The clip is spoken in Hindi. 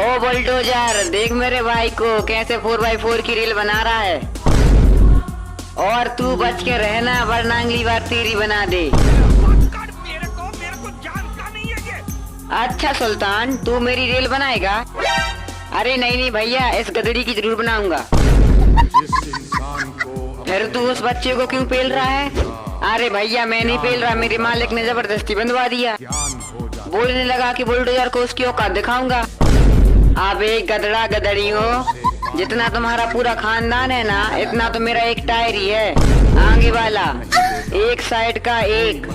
ओ बुलडोजर, देख मेरे भाई को कैसे 4x4 की रेल बना रहा है। और तू बच के रहना वरना अगली बार तेरी बना दे। मेरे को जानता नहीं है ये। अच्छा सुल्तान, तू मेरी रेल बनाएगा? अरे नहीं नहीं भैया, इस गदड़ी की जरूर बनाऊंगा। फिर तू उस बच्चे को क्यों पेल रहा है? अरे भैया मैं नहीं पेल रहा, मेरे मालिक ने जबरदस्ती बंधवा दिया। बोलने लगा कि बुलडोजर को उसकी औकात दिखाऊंगा। अब एक गदड़ा गदड़ी हो, जितना तुम्हारा पूरा खानदान है ना, इतना तो मेरा एक टायर ही है। आगे वाला एक साइड का एक।